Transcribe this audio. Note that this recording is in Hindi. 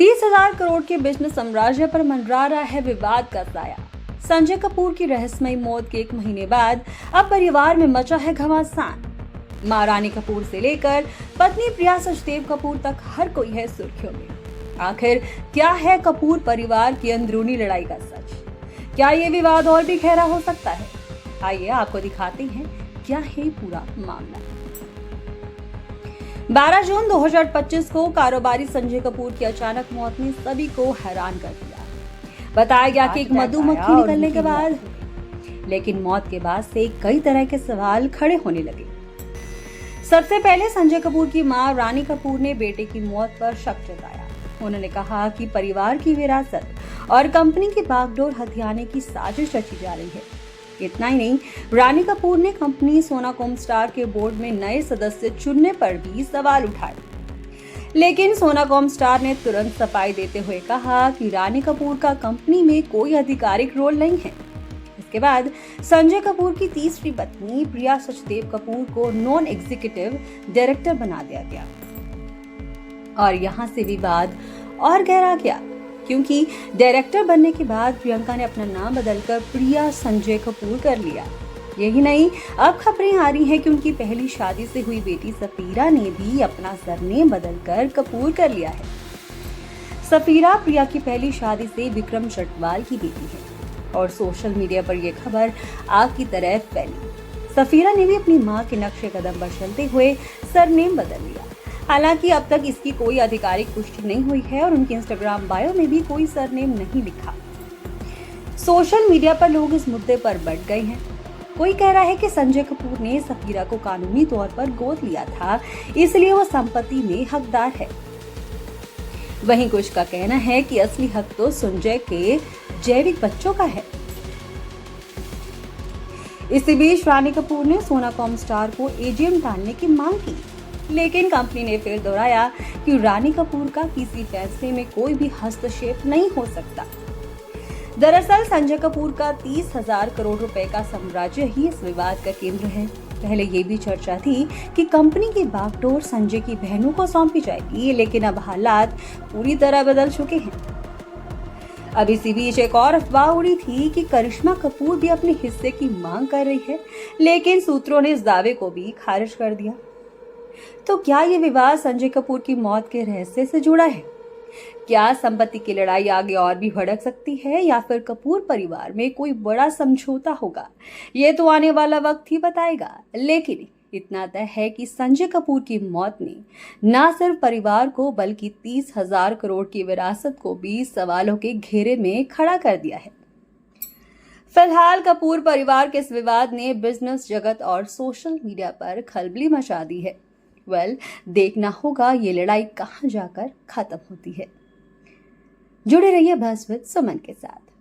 30,000 करोड़ के बिजनेस साम्राज्य पर मंडरा रहा है विवाद का साया। संजय कपूर की रहस्यमयी मौत के 1 महीने बाद अब परिवार में मचा है घमासान। मां रानी कपूर से लेकर पत्नी प्रिया सचदेव कपूर तक हर कोई है सुर्खियों में। आखिर क्या है कपूर परिवार की अंदरूनी लड़ाई का सच? क्या ये विवाद और भी गहरा हो सकता है? आइए आपको दिखाते हैं क्या है पूरा मामला। 12 जून 2025 को कारोबारी संजय कपूर की अचानक मौत ने सभी को हैरान कर दिया। बताया गया कि एक मधुमक्खी निकलने के बाद, लेकिन मौत के बाद से कई तरह के सवाल खड़े होने लगे। सबसे पहले संजय कपूर की मां रानी कपूर ने बेटे की मौत पर शक जताया। उन्होंने कहा कि परिवार की विरासत और कंपनी की बागडोर हथियाने की साजिश रची जा रही है। इतना ही नहीं, रानी कपूर ने कंपनी सोनाकॉम स्टार के बोर्ड में नए सदस्य चुनने पर भी सवाल उठाए, लेकिन सोनाकॉम स्टार ने तुरंत सफाई देते हुए कहा कि रानी कपूर का कंपनी में कोई आधिकारिक रोल नहीं है। इसके बाद संजय कपूर की तीसरी पत्नी प्रिया सचदेव कपूर को नॉन एग्जीक्यूटिव डायरेक्टर बना दिया गया और यहां से विवाद और गहरा गया, क्योंकि डायरेक्टर बनने के बाद प्रियंका ने अपना नाम बदलकर प्रिया संजय कपूर कर लिया। यही नहीं, अब खबरें आ रही हैं कि उनकी पहली शादी से हुई बेटी सफीरा ने भी अपना सरनेम बदलकर कपूर कर लिया है। सफीरा प्रिया की पहली शादी से विक्रम चटवाल की बेटी है और सोशल मीडिया पर यह खबर आग की तरह फैली। सफीरा ने भी अपनी मां के नक्शे कदम पर चलते हुए सरनेम बदल लिया। हालांकि अब तक इसकी कोई आधिकारिक पुष्टि नहीं हुई है और उनके इंस्टाग्राम बायो में भी कोई सरनेम नहीं लिखा। सोशल मीडिया पर लोग इस मुद्दे पर बढ़ गए हैं। कोई कह रहा है कि संजय कपूर ने सफीरा को कानूनी तौर पर गोद लिया था, इसलिए वो संपत्ति में हकदार है। वहीं कुछ का कहना है कि असली हक तो संजय के जैविक बच्चों का है। इसी बीच रानी कपूर ने सोनाकॉम स्टार को एजीएम टालने की मांग की, लेकिन कंपनी ने फिर दोहराया कि रानी कपूर का किसी फैसले में कोई भी हस्तक्षेप नहीं हो सकता। दरअसल संजय कपूर का 30,000 करोड़ रुपए का साम्राज्य ही इस विवाद का केंद्र है। पहले ये भी चर्चा थी कि कंपनी की बागडोर संजय की बहनों को सौंपी जाएगी, लेकिन अब हालात पूरी तरह बदल चुके हैं। अब इसी बीच एक और अफवाह उड़ी थी कि करिश्मा कपूर भी अपने हिस्से की मांग कर रही है, लेकिन सूत्रों ने इस दावे को भी खारिज कर दिया। तो क्या ये विवाद संजय कपूर की मौत के रहस्य से जुड़ा है? क्या संपत्ति की लड़ाई आगे और भी भड़क सकती है या फिर कपूर परिवार में कोई बड़ा समझौता होगा? ये तो आने वाला वक्त ही बताएगा। लेकिन इतना तय है कि संजय कपूर की मौत ने न सिर्फ परिवार को बल्कि 30,000 करोड़ की विरासत को भी सवालों के घेरे में खड़ा कर दिया है। फिलहाल कपूर परिवार के इस विवाद ने बिजनेस जगत और सोशल मीडिया पर खलबली मचा दी है। देखना होगा ये लड़ाई कहां जाकर खत्म होती है। जुड़े रहिए बस विद सुमन के साथ।